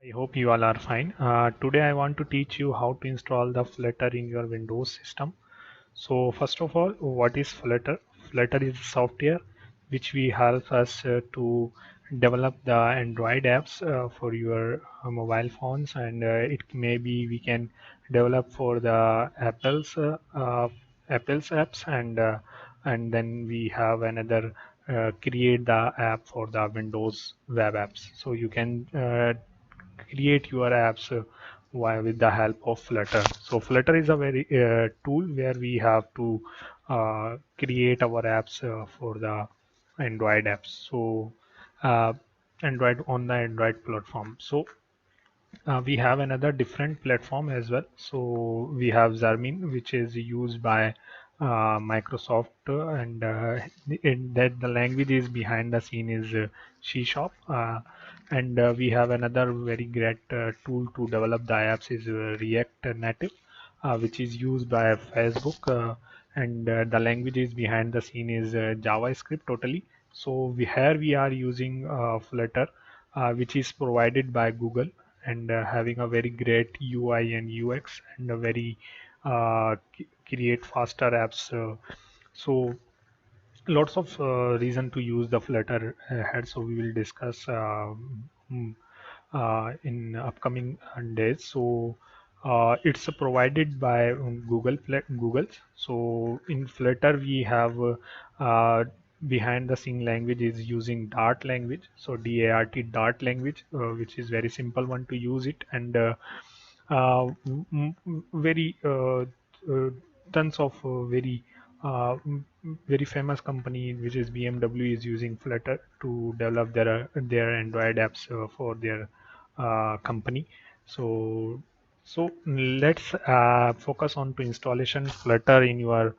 I hope you all are fine. Today I want to teach you how to install the Flutter in your Windows system. So first of all, what is Flutter? Flutter is software which we help us to develop the Android apps for your mobile phones, and it maybe we can develop for the Apple's apps, and then we have another create the app for the Windows web apps. So you can create your apps with the help of Flutter. So Flutter is a very tool where we have to create our apps for the Android apps. So uh, Android on the Android platform. So we have another different platform as well. So we have Xamarin, which is used by Microsoft, and in that the language is behind the scene is C Sharp. And we have another very great tool to develop the apps is React Native, which is used by Facebook. And the language is behind the scene is JavaScript totally. So here we are using Flutter, which is provided by Google, and having a very great UI and UX, and a very create faster apps. So lots of reason to use the Flutter ahead. So we will discuss mm, in upcoming days. So it's provided by Google. So in Flutter we have behind the scene language is using Dart language. So Dart language, which is very simple one to use it, and very tons of very famous company which is BMW is using Flutter to develop their Android apps for their company. So let's focus on to installation Flutter in your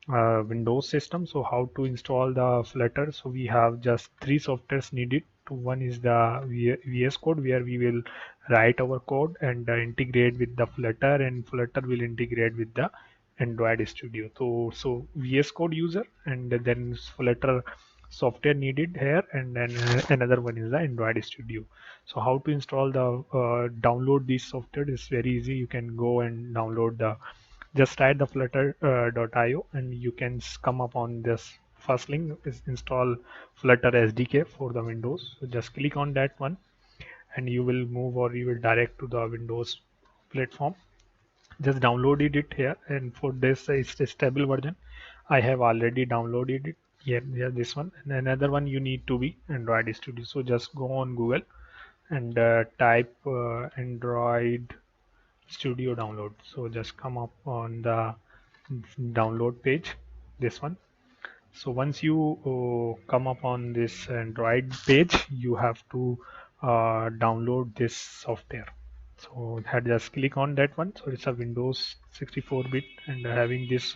Windows system. So how to install the Flutter? So we have just three softwares needed. One is the VS Code, where we will write our code and integrate with the Flutter, and Flutter will integrate with the Android Studio. So VS Code user, and then Flutter software needed here, and then another one is the Android Studio. So how to install the download this software is very easy. You can go and download the just write the flutter.io, and you can come up on this first link is install Flutter SDK for the Windows. So just click on that one, and you will move, or you will direct to the Windows platform. Just downloaded it here, and for this it's a stable version. I have already downloaded it here. Yeah, this one, and another one you need to be Android Studio. So just go on Google and type Android Studio download. So just come up on the download page, this one. So once you come up on this Android page, you have to download this software. So just click on that one. So it's a Windows 64-bit and having this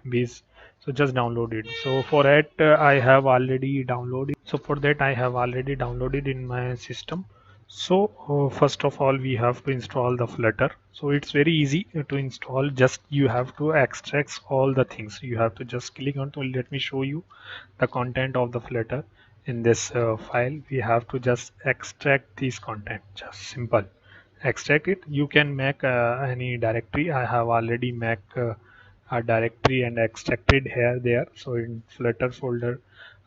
base. So just download it. So for that I have already downloaded. So for that I have already downloaded in my system. So first of all, we have to install the Flutter. So it's very easy to install. Just you have to extract all the things. You have to just click on to let me show you the content of the Flutter in this file. We have to just extract these content. Just simple. Extract it. You can make any directory. I have already make a directory and extracted here there. So in Flutter folder,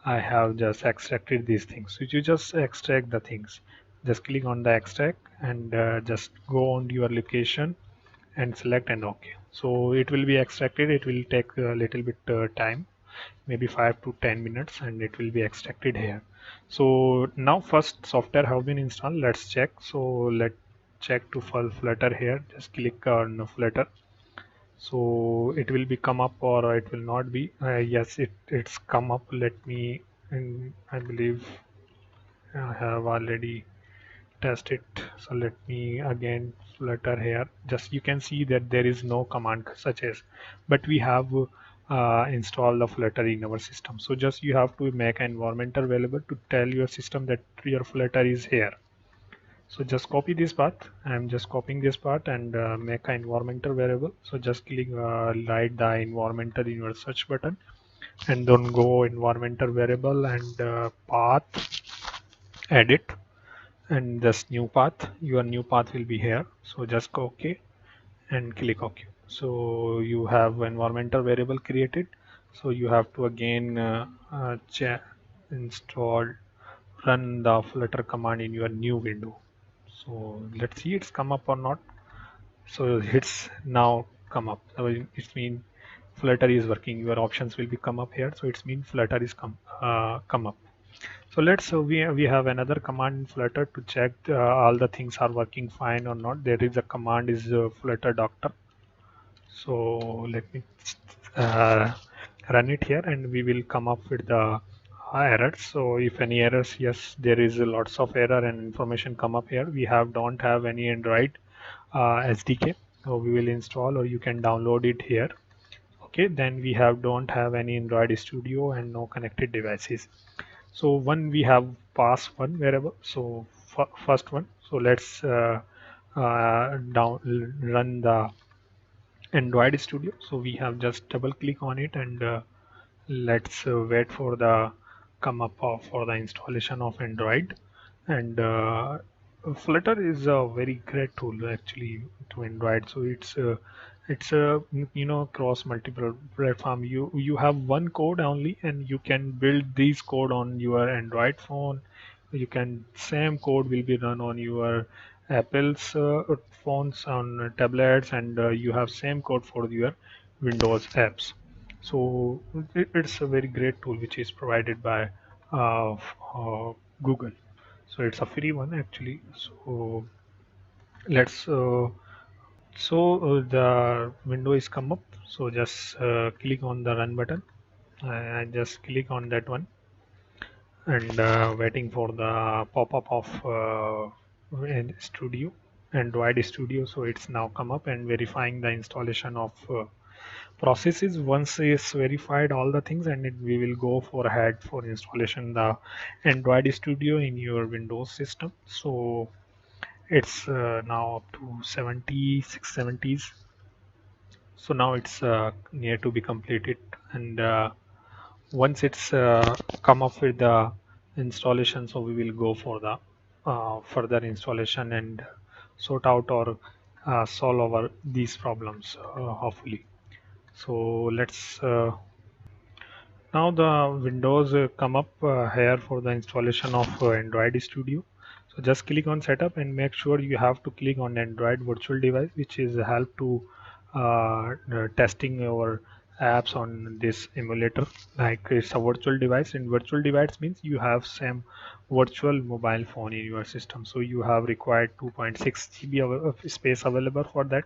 I have just extracted these things. So you just extract the things. Just click on the extract, and just go on your location and select and OK. So it will be extracted. It will take a little bit time, maybe 5 to 10 minutes, and it will be extracted here. So now first software have been installed. Let's check. So let's check to Flutter here. Just click on Flutter. So it will be come up, or it will not be. Yes, it's come up. Let me, and I believe I have already test it. So let me again Flutter here. Just you can see that there is no command such as, but we have installed the Flutter in our system. So just you have to make an environment available to tell your system that your Flutter is here. So just copy this path. I'm just copying this part and make an environmental variable. So just click write the environmental in your search button, and then go environmental variable and path edit. and this new path, your new path will be here. So just go OK and click OK. So you have environmental variable created. So you have to again install, run the flutter command in your new window. So let's see it's come up or not. So it's now come up. So it means Flutter is working. Your options will be come up here. So it's mean Flutter is come up. So let's we have another command in Flutter to check all the things are working fine or not. There is a command is Flutter Doctor. So let me uh, run it here, and we will come up with the errors. So if any errors, yes, there is lots of error and information come up here. We don't have any Android SDK. So we will install, or you can download it here. Okay, then we don't have any Android Studio and no connected devices. So one we have pass one variable. So first one. So let's run the Android Studio. So we have just double click on it, and let's wait for the come up for the installation of Android. And Flutter is a very great tool actually to Android. So it's a cross multiple platform. You have one code only, and you can build these code on your Android phone. You can same code will be run on your Apple's phones, on tablets, and you have same code for your Windows apps. So it's a very great tool which is provided by Google. So it's a free one actually. So let's the window is come up. So just click on the run button. I just click on that one, and waiting for the pop-up of Studio, Android Studio. So it's now come up and verifying the installation of processes. Once is verified all the things, and we will go for ahead for installation the Android Studio in your Windows system. So it's now up to 76 70s. So now it's near to be completed, and once it's come up with the installation, so we will go for the further installation and sort out or solve our these problems hopefully. So let's now the windows come up here for the installation of Android Studio. So just click on setup and make sure you have to click on Android virtual device, which is help to testing your apps on this emulator. Like it's a virtual device, and virtual device means you have some virtual mobile phone in your system. So you have required 2.6 GB of space available for that.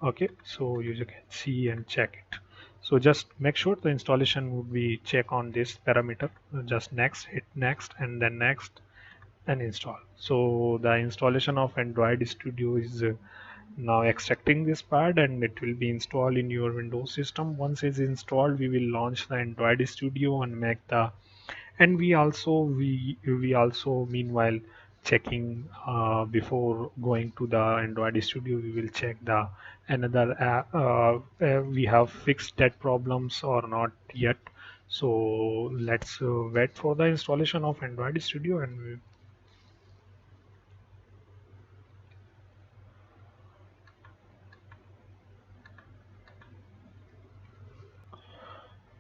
Okay, so you can see and check it. So just make sure the installation would be check on this parameter. Just next, hit next, and then next, and install. So the installation of Android Studio is now extracting this part, and it will be installed in your Windows system. Once it's installed, we will launch the Android Studio and make the, and we also meanwhile checking before going to the Android Studio, we will check the another app, we have fixed that problems or not yet. So let's wait for the installation of Android Studio, and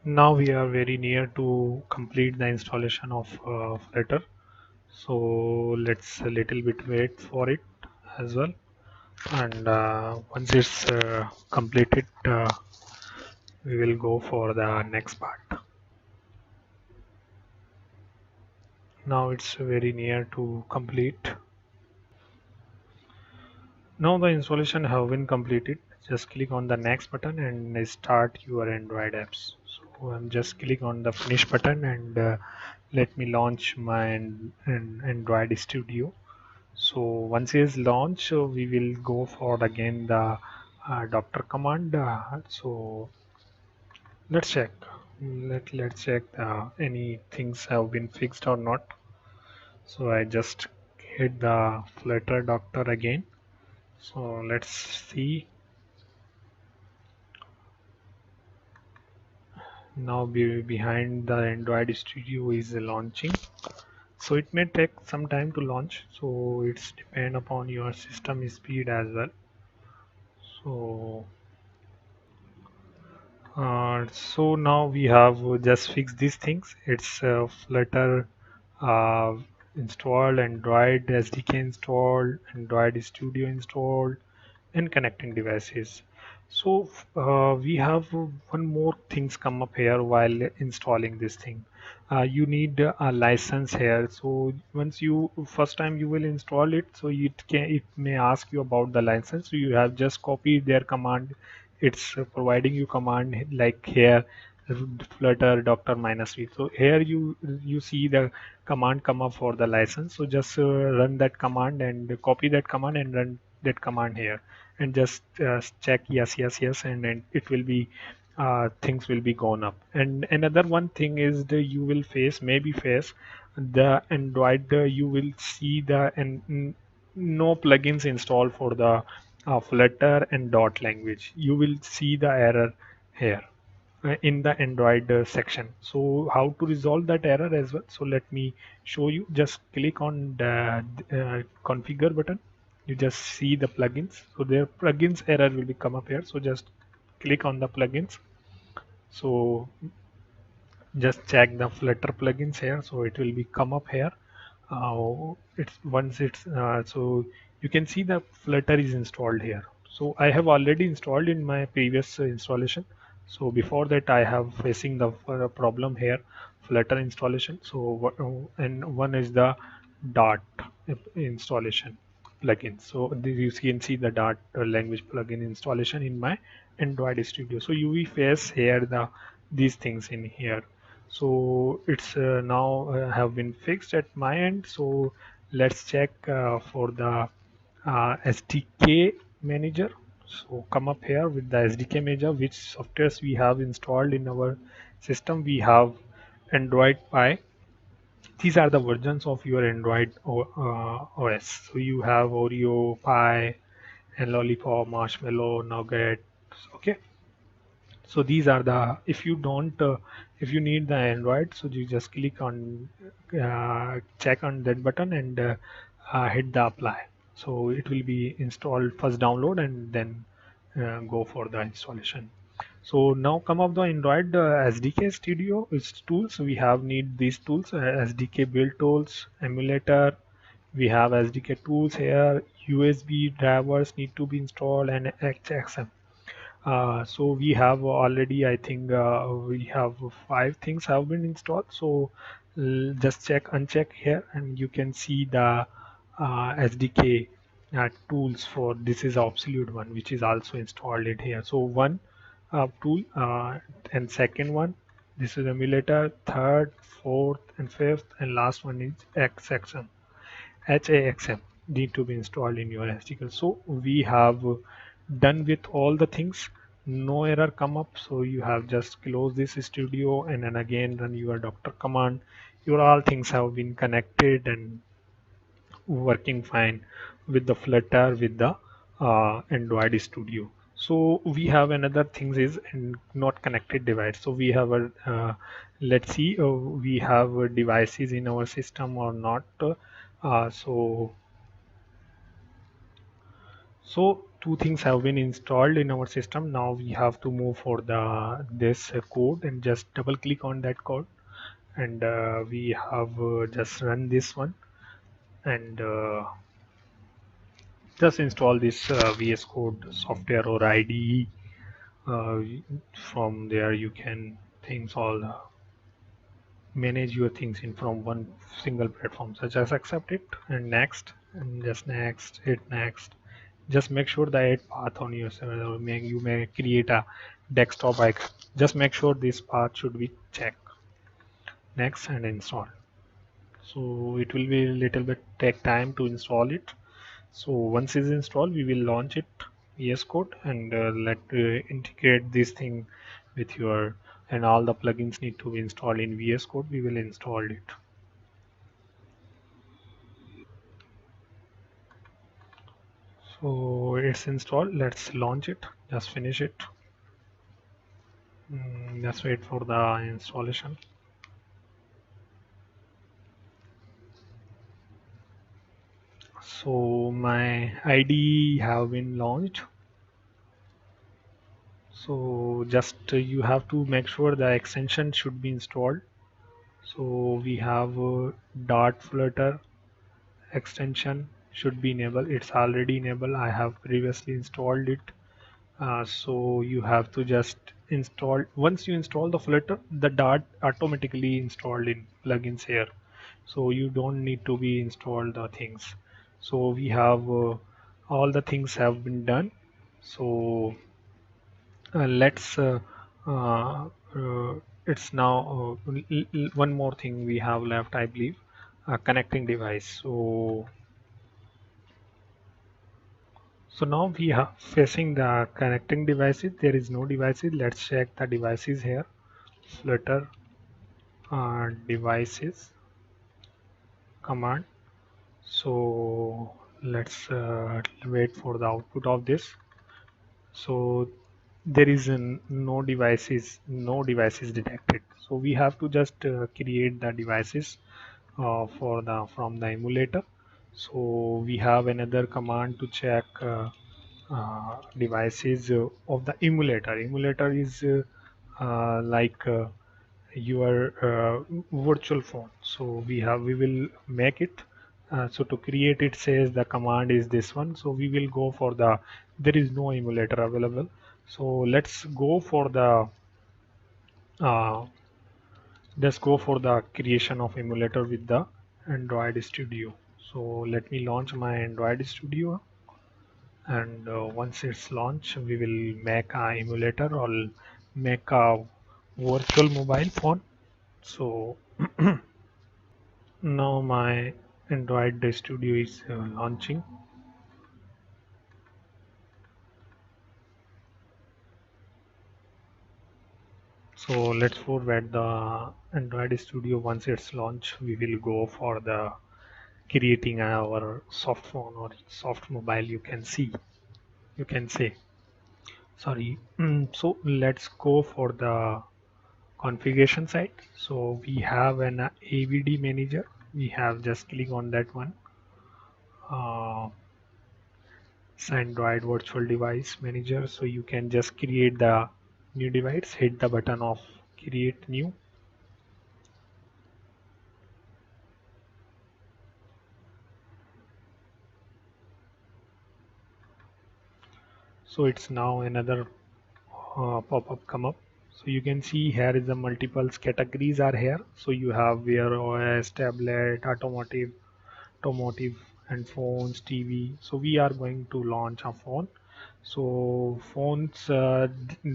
now we are very near to complete the installation of Flutter. So let's a little bit wait for it as well, and once it's completed, we will go for the next part. Now it's very near to complete. Now the installation have been completed. Just click on the next button and start your Android apps. So I'm just click on the finish button, and let me launch my Android Studio. So once it is launched, we will go for again the doctor command. So let's check. Let's check any things have been fixed or not. So I just hit the Flutter doctor again. So let's see. Now behind the Android Studio is launching. So it may take some time to launch, so it's depend upon your system speed as well. So so now we have just fixed these things. It's Flutter uh, installed, Android SDK installed, Android Studio installed, and connecting devices. So we have one more things come up here while installing this thing. You need a license here. So once you first time you will install it, so it may ask you about the license. So you have just copied their command. It's providing you command like here flutter doctor minus v. So here you see the command come up for the license. So just run that command and copy that command and run that command here and just check yes yes yes, and then it will be things will be gone up. And another one thing is the you will face maybe face the Android, you will see the and no plugins installed for the Flutter and dot language. You will see the error here in the Android section. So how to resolve that error as well? So let me show you. Just click on the configure button. You just see the plugins. So their plugins error will be come up here. So just click on the plugins. So just check the Flutter plugins here. So it will be come up here. It's once it's so you can see the Flutter is installed here. So I have already installed in my previous installation. So before that I have facing the problem here, Flutter installation. So and one is the Dart installation plugin. So this you can see the Dart language plugin installation in my Android Studio. So you will face here these things in here. So it's now have been fixed at my end. So let's check for the SDK manager. So come up here with the SDK manager, which softwares we have installed in our system. We have Android Pie. These are the versions of your Android OS. So you have Oreo, Pie, and Lollipop, Marshmallow, Nugget. Okay. So these are the, if you don't if you need the Android, so you just click on check on that button and hit the apply. So it will be installed, first download and then go for the installation. So now come up the Android SDK Studio is tools. We have need these tools, SDK build tools, emulator. We have SDK tools here. USB drivers need to be installed and XXM. So we have already, I think we have 5 things have been installed. So just check, uncheck here, and you can see the SDK tools for this is absolute one, which is also installed it here. So one tool and second one, this is emulator, third, fourth, and fifth, and last one is XXM. HAXM need to be installed in your SDK. So we have done with all the things. No error come up. So you have just close this studio and then again run your doctor command. Your all things have been connected and working fine with the Flutter with the Android Studio. So we have another things is not connected device. So we have a let's see we have devices in our system or not. So two things have been installed in our system. Now we have to move for the this code and just double click on that code, and we have just run this one and just install this VS Code software or IDE. Uh, from there you can things all manage your things in from one single platform. So just accept it and next, and just next, hit next. Just make sure that add path on your server. You may create a desktop icon. Just make sure this path should be checked. Next and install. So it will be a little bit take time to install it. So once it's installed, we will launch it VS Code and let integrate this thing with your, and all the plugins need to be installed in VS Code. We will install it. So it's installed. Let's launch it. Just finish it. Just wait for the installation. So my ID have been launched. So just you have to make sure the extension should be installed. So we have dart flutter extension should be enabled. It's already enabled. I have previously installed it. So you have to just install. Once you install the flutter, the dart automatically installed in plugins here. So you don't need to be installed the things. So we have all the things have been done. So let's uh, uh, it's now one more thing we have left, I believe, connecting device. So now we are facing the connecting devices. There is no devices. Let's check the devices here. Flutter devices command. So let's wait for the output of this. So there is no devices detected. So we have to just create the devices for the from the emulator. So we have another command to check devices of the emulator. Emulator is like your virtual phone. So we will make it. So to create it says the command is this one. So we will go for the there is no emulator available. So uh, let's go for the creation of emulator with the Android Studio. So let me launch my Android Studio, and once it's launched we will make a emulator or make a virtual mobile phone. So now my Android Studio is launching. So let's forward the Android Studio. Once it's launched we will go for the creating our soft phone or soft mobile, you can say. Sorry. So let's go for the configuration side. So we have an AVD manager. We have just click on that one. It's Android virtual device manager. So you can just create the new device, hit the button of create new. So it's now another pop-up come up. So you can see here is the multiple categories are here. So you have Wear OS, tablet, automotive and phones, TV. So we are going to launch a phone. So phones,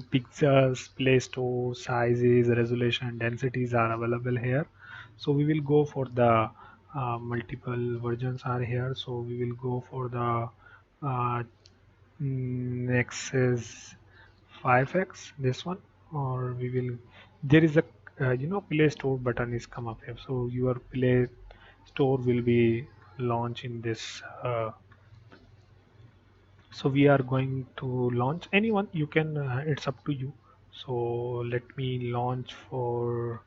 pictures, Play Store, sizes, resolution, densities are available here. So we will go for the multiple versions are here. So we will go for the uh, Nexus 5X, this one, or we will. There is a Play Store button is come up here. So your Play Store will be launched in this. So we are going to launch anyone. You can. It's up to you. So let me launch for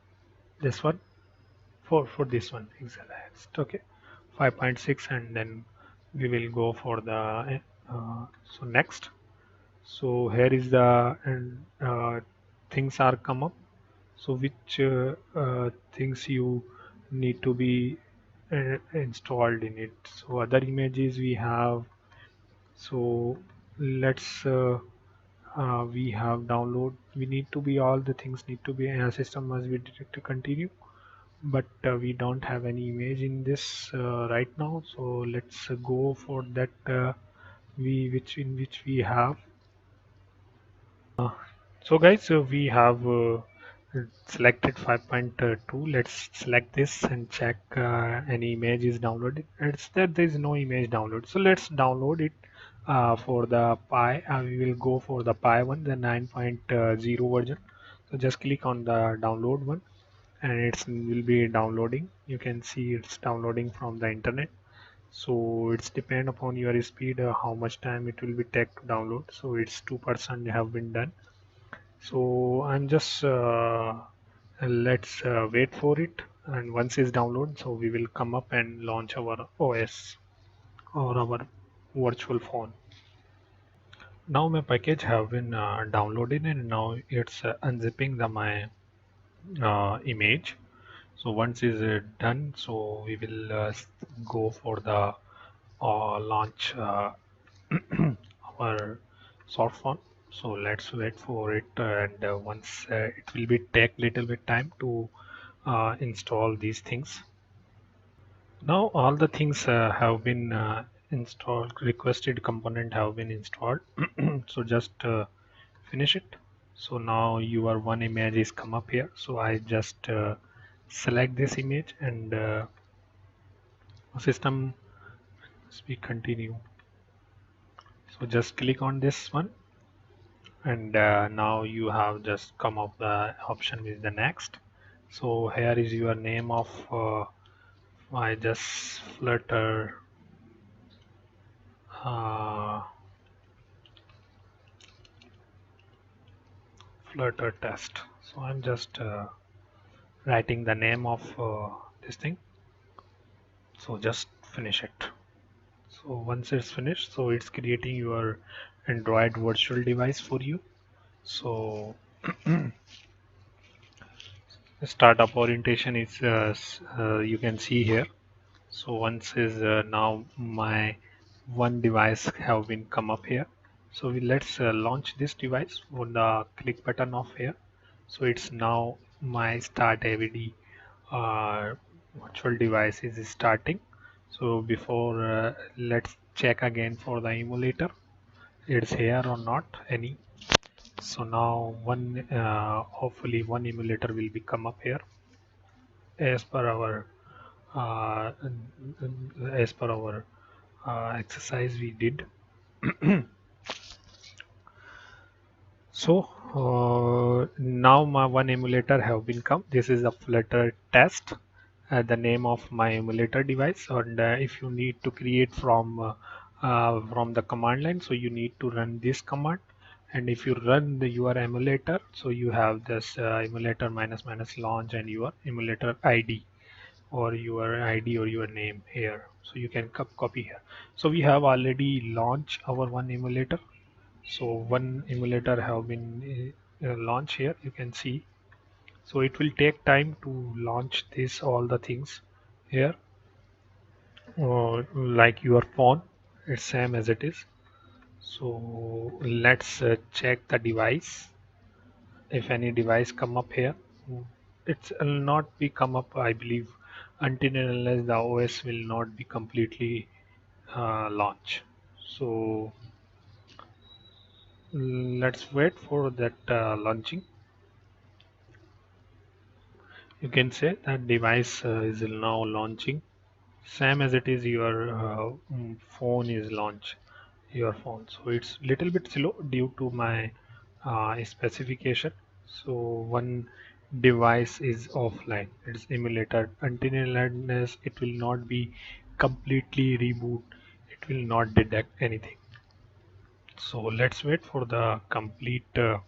this one. For this one, exact. Okay, 5.6, and then we will go for the. So next. So here is the and things are come up. So which things you need to be installed in it. So other images we have. So let's we have download. We need to be all the things need to be system must be detect to continue. But we don't have any image in this right now. So let's go for that. We which in which we have. So guys, we have selected 5.2. Let's select this and check any image is downloaded. It's that there is no image download. So let's download it for the Pi. We will go for the Pi one, the 9.0 version. So just click on the download one, and it will be downloading. You can see it's downloading from the internet. So it's depend upon your speed, how much time it will be take to download. So it's 2% have been done. So I'm just let's wait for it, and once it's download, so we will come up and launch our OS. or our virtual phone. Now my package have been downloaded, and now it's unzipping my image. So once is done, so we will go for the launch our soft phone. So let's wait for it, and once it will be take little bit time to install these things. Now all the things have been installed, requested component have been installed. So just finish it. So now your one image is come up here. So I just select this image, and system, we continue. So just click on this one, and now you have just come up the option with the next. So here is your name of I just uh, Flutter test. So I'm just writing the name of this thing. So just finish it. So once it's finished, so it's creating your Android virtual device for you. So startup orientation is you can see here. So once is now my one device have been come up here. So let's launch this device on the click button of here. So it's now my start AVD uh, virtual device is starting. So before let's check again for the emulator, it's here or not any. So now one hopefully one emulator will be come up here as per our uh, as per our exercise we did. So now my one emulator have been come. This is a Flutter test, the name of my emulator device. And if you need to create from the command line, so you need to run this command. And if you run your emulator, so you have this emulator minus minus launch and your emulator ID or your ID or your name here. So you can copy here. So we have already launched our one emulator. So one emulator have been launched here, you can see. So it will take time to launch this all the things here, like your phone, it's same as it is. So let's check the device. If any device come up here, it will not be come up, I believe, until and unless the OS will not be completely launch. So let's wait for that launching. You can say that device is now launching, same as it is your phone is launch your phone. So it's little bit slow due to my specification. So one device is offline, it's emulated until unless it will not be completely reboot, it will not detect anything. So let's wait for the complete uh,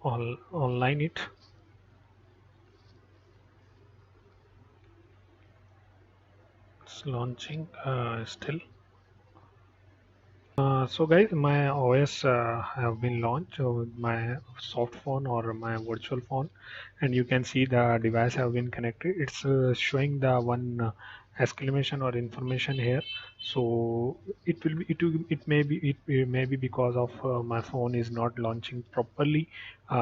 online it. It's launching still. So guys, my OS have been launched with my soft phone or my virtual phone, and you can see the device have been connected. It's showing the one exclamation or information here. So it may be because of my phone is not launching properly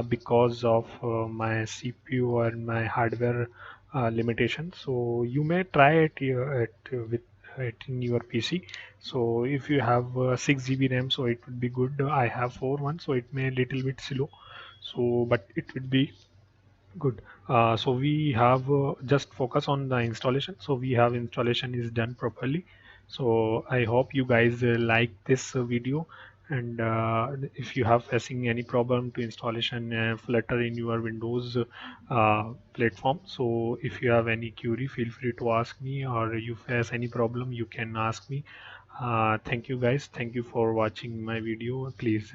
because of my CPU and my hardware limitation. So you may try with it in your PC. So if you have 6 GB RAM, so it would be good. I have 4 one, so it may little bit slow. So but it would be good. So we have just focus on the installation. So we have installation is done properly. So I hope you guys like this video. And if you have facing any problem to installation Flutter in your Windows platform, so if you have any query, feel free to ask me, or you face any problem, you can ask me. Thank you guys. Thank you for watching my video. Please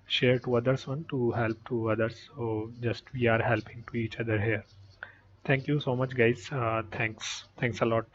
share to others one to help to others. So just we are helping to each other here. Thank you so much guys. Thanks a lot.